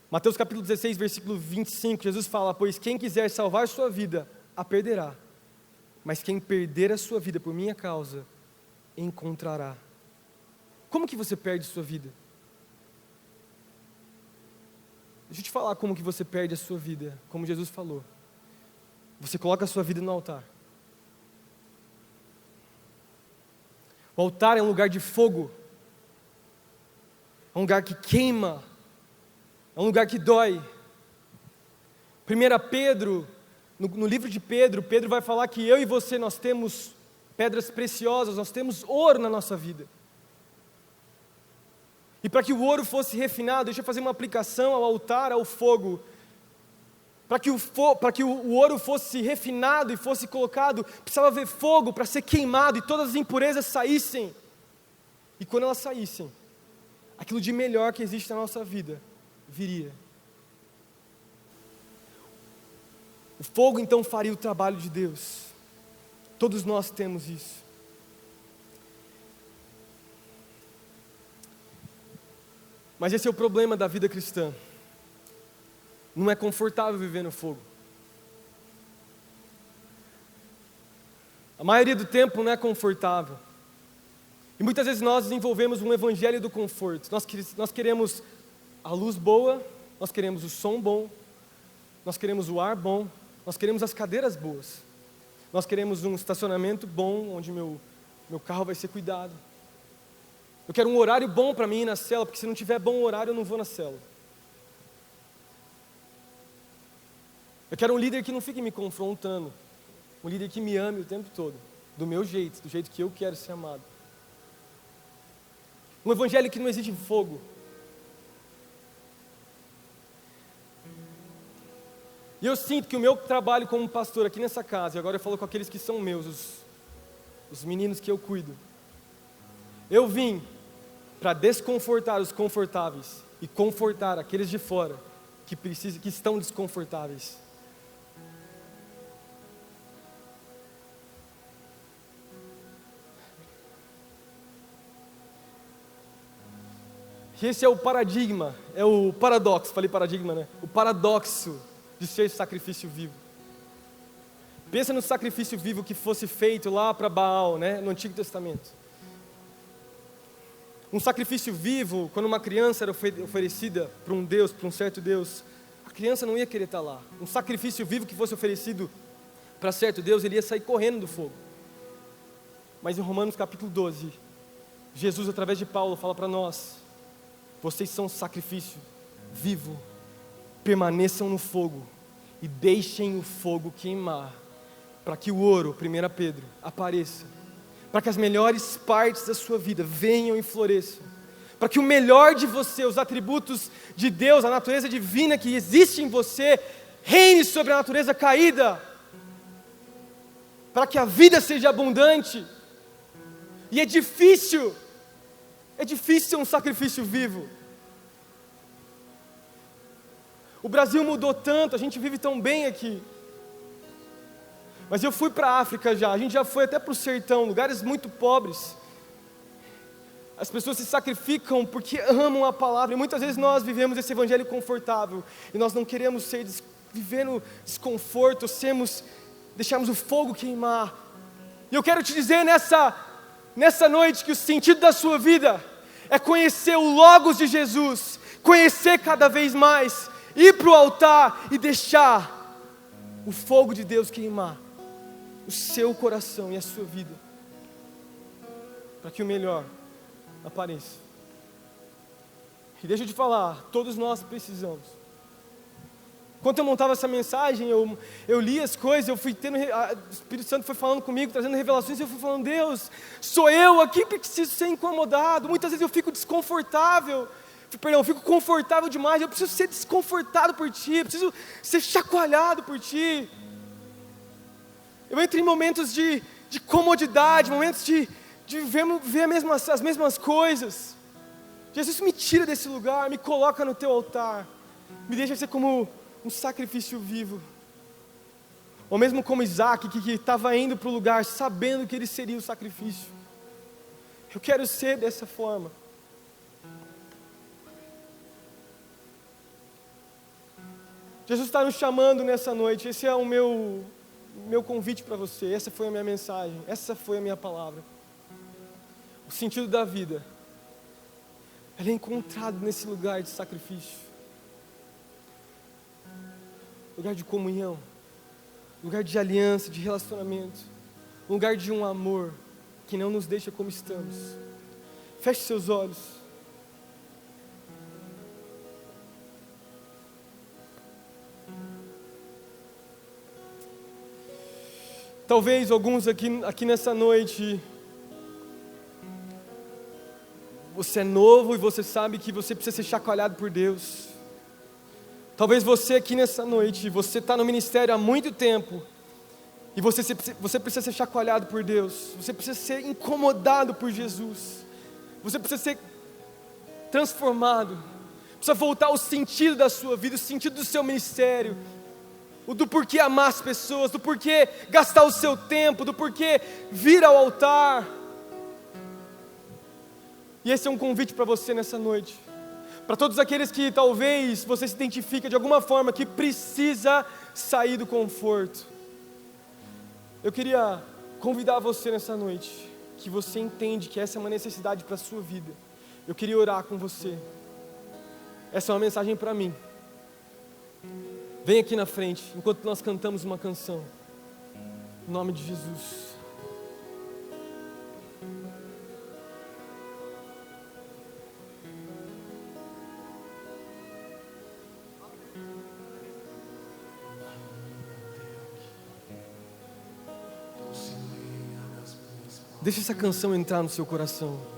Mateus capítulo 16, versículo 25, Jesus fala: pois quem quiser salvar sua vida, a perderá. Mas quem perder a sua vida por minha causa, encontrará. Como que você perde sua vida? Deixa eu te falar como que você perde a sua vida, como Jesus falou. Você coloca a sua vida no altar. O altar é um lugar de fogo. É um lugar que queima. É um lugar que dói. 1 Pedro, no livro de Pedro, Pedro vai falar que eu e você, nós temos pedras preciosas, nós temos ouro na nossa vida. E para que o ouro fosse refinado, deixa eu fazer uma aplicação ao altar, ao fogo. Para que o ouro fosse refinado e fosse colocado, precisava haver fogo para ser queimado e todas as impurezas saíssem. E quando elas saíssem, aquilo de melhor que existe na nossa vida viria. O fogo então faria o trabalho de Deus. Todos nós temos isso. Mas esse é o problema da vida cristã. Não é confortável viver no fogo. A maioria do tempo não é confortável. E muitas vezes nós desenvolvemos um evangelho do conforto. Nós queremos a luz boa, nós queremos o som bom, nós queremos o ar bom, nós queremos as cadeiras boas. Nós queremos um estacionamento bom, onde meu carro vai ser cuidado. Eu quero um horário bom para mim ir na célula, porque se não tiver bom horário eu não vou na célula. Eu quero um líder que não fique me confrontando, um líder que me ame o tempo todo, do meu jeito, do jeito que eu quero ser amado. Um evangelho que não exige fogo. E eu sinto que o meu trabalho como pastor aqui nessa casa, e agora eu falo com aqueles que são meus, os meninos que eu cuido. Eu vim para desconfortar os confortáveis e confortar aqueles de fora que estão desconfortáveis. E esse é o paradigma, é o paradoxo, falei paradigma, né? O paradoxo de ser sacrifício vivo. Pensa no sacrifício vivo que fosse feito lá para Baal, né? No Antigo Testamento. Um sacrifício vivo, quando uma criança era oferecida para um Deus, para um certo Deus, a criança não ia querer estar lá. Um sacrifício vivo que fosse oferecido para certo Deus, ele ia sair correndo do fogo. Mas em Romanos capítulo 12, Jesus, através de Paulo, fala para nós: vocês são sacrifício vivo, permaneçam no fogo e deixem o fogo queimar, para que o ouro, 1 Pedro, apareça, para que as melhores partes da sua vida venham e floresçam, para que o melhor de você, os atributos de Deus, a natureza divina que existe em você, reine sobre a natureza caída, para que a vida seja abundante. E é difícil ser um sacrifício vivo. O Brasil mudou tanto, a gente vive tão bem aqui. Mas eu fui para a África já, a gente já foi até para o sertão, lugares muito pobres. As pessoas se sacrificam porque amam a palavra, e muitas vezes nós vivemos esse evangelho confortável, e nós não queremos viver no desconforto, deixarmos o fogo queimar. E eu quero te dizer nessa noite que o sentido da sua vida é conhecer o Logos de Jesus, conhecer cada vez mais, ir para o altar e deixar o fogo de Deus queimar o seu coração e a sua vida, para que o melhor apareça. E deixa eu te falar, todos nós precisamos. Enquanto eu montava essa mensagem, eu li as coisas, eu fui tendo, o Espírito Santo foi falando comigo, trazendo revelações, e eu fui falando: Deus, sou eu aqui que preciso ser incomodado. Muitas vezes eu fico desconfortável, eu fico confortável demais, eu preciso ser desconfortado por Ti, eu preciso ser chacoalhado por Ti. Eu entro em momentos de comodidade, momentos de ver as mesmas coisas. Jesus, me tira desse lugar, me coloca no Teu altar, me deixa ser como um sacrifício vivo. Ou mesmo como Isaac, que estava indo para o lugar sabendo que ele seria o sacrifício. Eu quero ser dessa forma. Jesus está nos chamando nessa noite. Esse é o meu convite para você. Essa foi a minha mensagem, essa foi a minha palavra. O sentido da vida, ele é encontrado nesse lugar de sacrifício, lugar de comunhão, lugar de aliança, de relacionamento, lugar de um amor que não nos deixa como estamos. Feche seus olhos. Talvez alguns aqui nessa noite, você é novo e você sabe que você precisa ser chacoalhado por Deus. Talvez você aqui nessa noite, você está no ministério há muito tempo, e você precisa ser chacoalhado por Deus, você precisa ser incomodado por Jesus, você precisa ser transformado, precisa voltar ao sentido da sua vida, o sentido do seu ministério, o do porquê amar as pessoas, do porquê gastar o seu tempo, do porquê vir ao altar. E esse é um convite para você nessa noite, para todos aqueles que talvez você se identifique de alguma forma que precisa sair do conforto. Eu queria convidar você nessa noite que você entende que essa é uma necessidade para a sua vida, eu queria orar com você. Essa é uma mensagem para mim. Vem aqui na frente, enquanto nós cantamos uma canção. Em nome de Jesus. Deixa essa canção entrar no seu coração.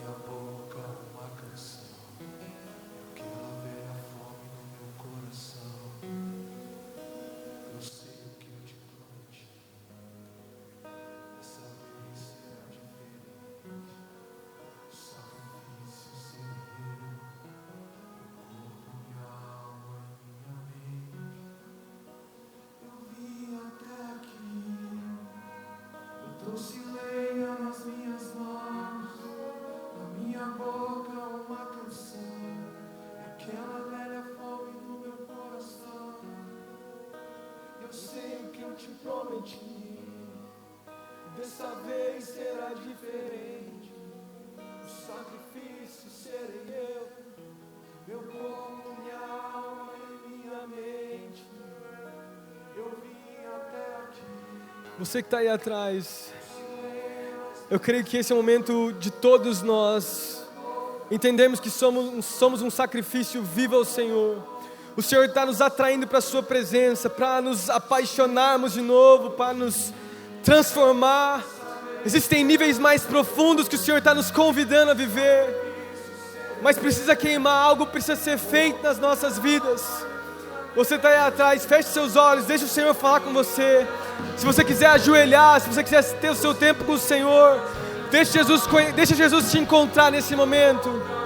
Dessa vez será diferente. O sacrifício serei eu, meu corpo, minha alma e minha mente. Eu vim até aqui. Você que está aí atrás, eu creio que esse é o momento de todos nós entendemos que somos um sacrifício vivo ao Senhor. O Senhor está nos atraindo para a sua presença, para nos apaixonarmos de novo, para nos transformar. Existem níveis mais profundos que o Senhor está nos convidando a viver, mas precisa queimar, algo precisa ser feito nas nossas vidas. Você está aí atrás, feche seus olhos, deixa o Senhor falar com você. Se você quiser ajoelhar, se você quiser ter o seu tempo com o Senhor, deixa Jesus te encontrar nesse momento.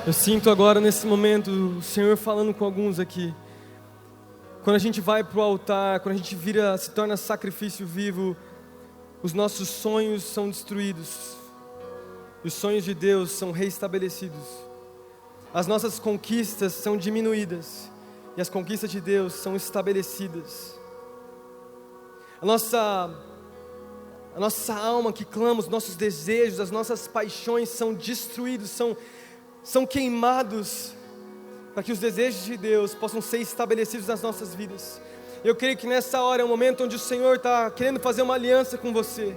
Eu sinto agora nesse momento o Senhor falando com alguns aqui. Quando a gente vai para o altar, quando a gente se torna sacrifício vivo, os nossos sonhos são destruídos. E os sonhos de Deus são reestabelecidos. As nossas conquistas são diminuídas. E as conquistas de Deus são estabelecidas. A nossa alma que clama, os nossos desejos, as nossas paixões são destruídos, são queimados, para que os desejos de Deus possam ser estabelecidos nas nossas vidas. Eu creio que nessa hora é um momento onde o Senhor está querendo fazer uma aliança com você.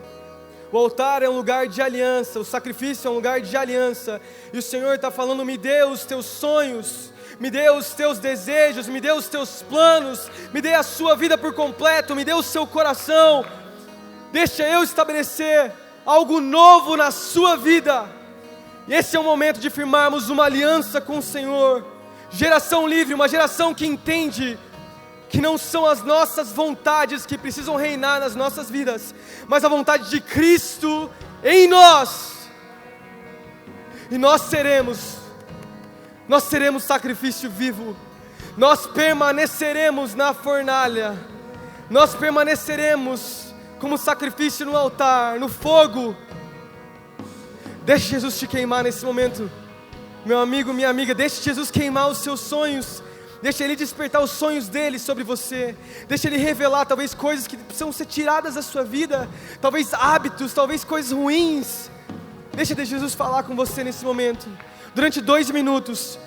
O altar é um lugar de aliança, o sacrifício é um lugar de aliança, e o Senhor está falando: me dê os teus sonhos, me dê os teus desejos, me dê os teus planos, me dê a sua vida por completo, me dê o seu coração, deixa eu estabelecer algo novo na sua vida. E esse é o momento de firmarmos uma aliança com o Senhor. Geração livre, uma geração que entende que não são as nossas vontades que precisam reinar nas nossas vidas, mas a vontade de Cristo em nós. E nós seremos sacrifício vivo, nós permaneceremos na fornalha, nós permaneceremos como sacrifício no altar, no fogo. Deixe Jesus te queimar nesse momento, meu amigo, minha amiga. Deixe Jesus queimar os seus sonhos, deixe Ele despertar os sonhos dEle sobre você, deixe Ele revelar talvez coisas que precisam ser tiradas da sua vida, talvez hábitos, talvez coisas ruins. Deixa Jesus falar com você nesse momento. Durante 2 minutos,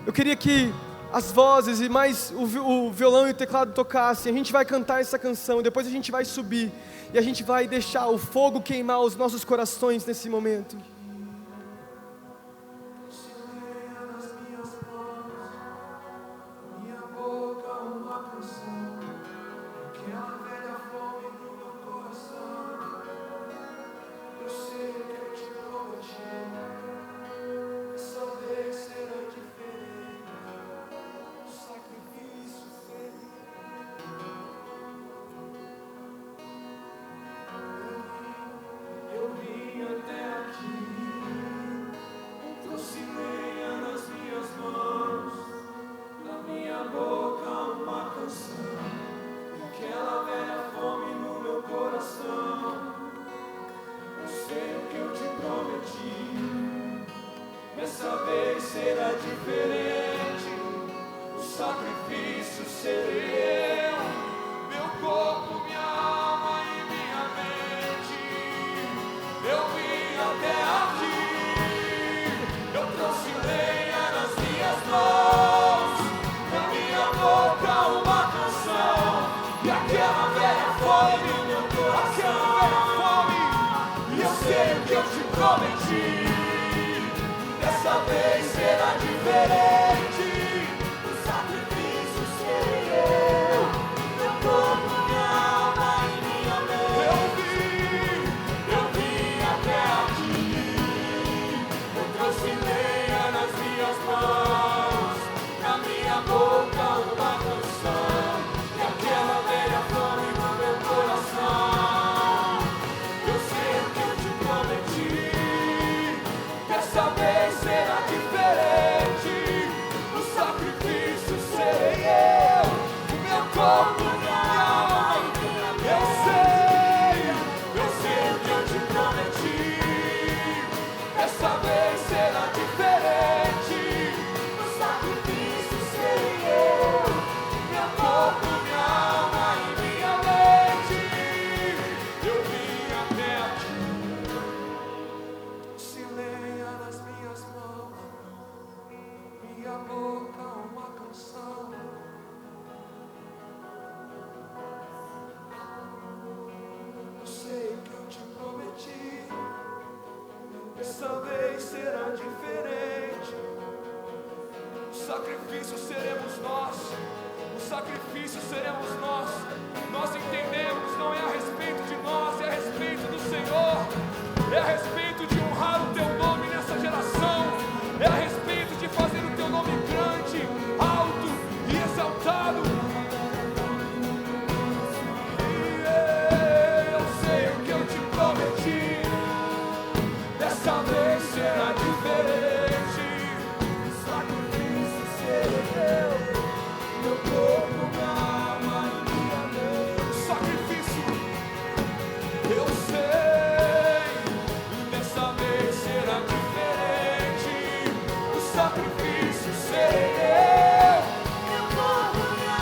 eu queria que as vozes e mais o violão e o teclado tocassem. A gente vai cantar essa canção, depois a gente vai subir e a gente vai deixar o fogo queimar os nossos corações nesse momento. Dessa vez será diferente, o sacrifício serei eu, meu corpo, minha alma e minha mente. Eu vim até aqui, eu trouxe lenha nas minhas mãos, na minha boca uma canção, e aquela velha fome no meu coração, e eu sei o que eu te prometi. Dessa vez será diferente, o sacrifício serei eu, meu corpo, minha alma e minha mente. Eu vim até aqui, eu trouxe lenha nas minhas mãos, na minha boca uma canção, e aquela velha fome no meu coração. Eu sei o que eu te prometi. Dessa vez será diferente, o sacrifício serei eu, o meu corpo, minha alma e minha mente. Eu sei o que eu te prometi. Dessa vez será diferente, o sacrifício serei eu, meu corpo, minha alma e minha mente. Eu vim até aqui, lenha nas minhas mãos, minha boca uma canção. Eu sei o que eu te prometi. Dessa vez será diferente. O sacrifício seremos nós. O sacrifício seremos nós. Nós entendemos, não é a respeito de nós, é a respeito do Senhor. É a respeito de honrar o teu nome nessa geração. É a respeito de fazer o teu nome grande, alto e exaltado. E eu sei o que eu te prometi. Dessa vez será diferente. O sacrifício serei eu, meu corpo, minha alma e minha mente. O sacrifício, eu sei. Dessa vez será diferente, o sacrifício serei eu, meu corpo, minha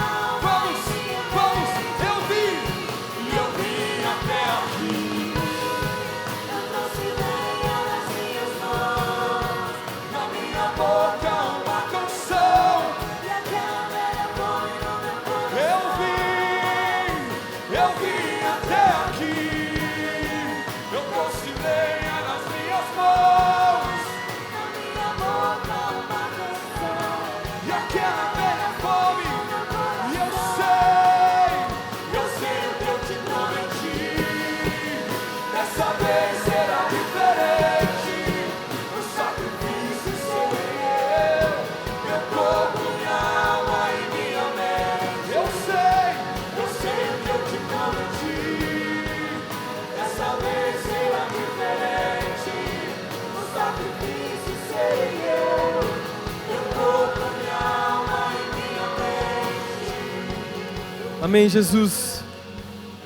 Amém, Jesus.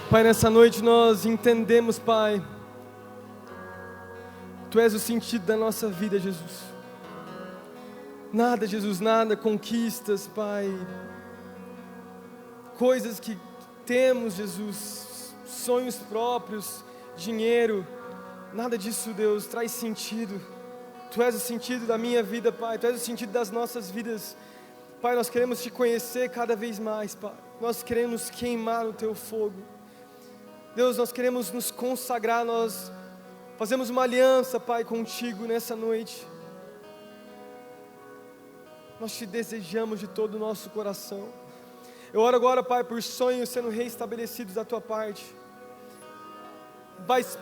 Pai, nessa noite nós entendemos, Pai, Tu és o sentido da nossa vida, Jesus. Nada, Jesus, nada, conquistas, Pai, coisas que temos, Jesus, sonhos próprios, dinheiro, nada disso, Deus, traz sentido. Tu és o sentido da minha vida, Pai, Tu és o sentido das nossas vidas. Pai, nós queremos Te conhecer cada vez mais, Pai. Nós queremos queimar no Teu fogo. Deus, nós queremos nos consagrar, nós fazemos uma aliança, Pai, contigo nessa noite. Nós Te desejamos de todo o nosso coração. Eu oro agora, Pai, por sonhos sendo reestabelecidos da Tua parte.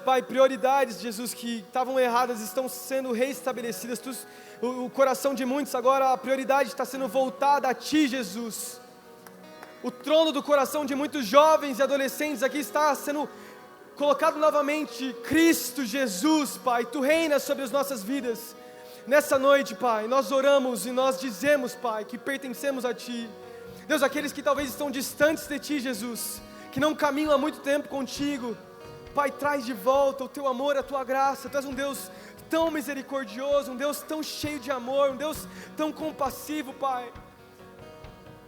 Pai, prioridades, Jesus, que estavam erradas estão sendo reestabelecidas. O coração de muitos agora, a prioridade está sendo voltada a Ti, Jesus. O trono do coração de muitos jovens e adolescentes aqui está sendo colocado novamente. Cristo Jesus, Pai, Tu reinas sobre as nossas vidas. Nessa noite, Pai, nós oramos e nós dizemos, Pai, que pertencemos a Ti. Deus, aqueles que talvez estão distantes de Ti, Jesus, que não caminham há muito tempo contigo, Pai, traz de volta o Teu amor, a Tua graça. Tu és um Deus tão misericordioso, um Deus tão cheio de amor, um Deus tão compassivo, Pai.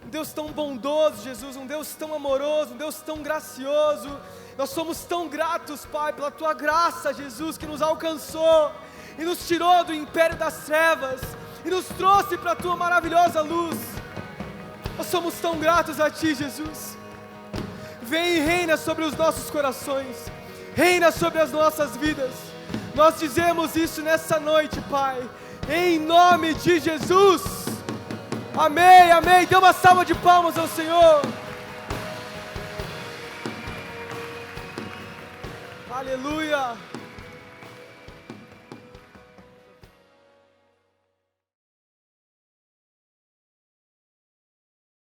Um Deus tão bondoso, Jesus, um Deus tão amoroso, um Deus tão gracioso. Nós somos tão gratos, Pai, pela Tua graça, Jesus, que nos alcançou e nos tirou do império das trevas e nos trouxe para a Tua maravilhosa luz. Nós somos tão gratos a Ti, Jesus. Vem e reina sobre os nossos corações, reina sobre as nossas vidas. Nós dizemos isso nessa noite, Pai, em nome de Jesus. Amém, amém. Dê uma salva de palmas ao Senhor. Aleluia.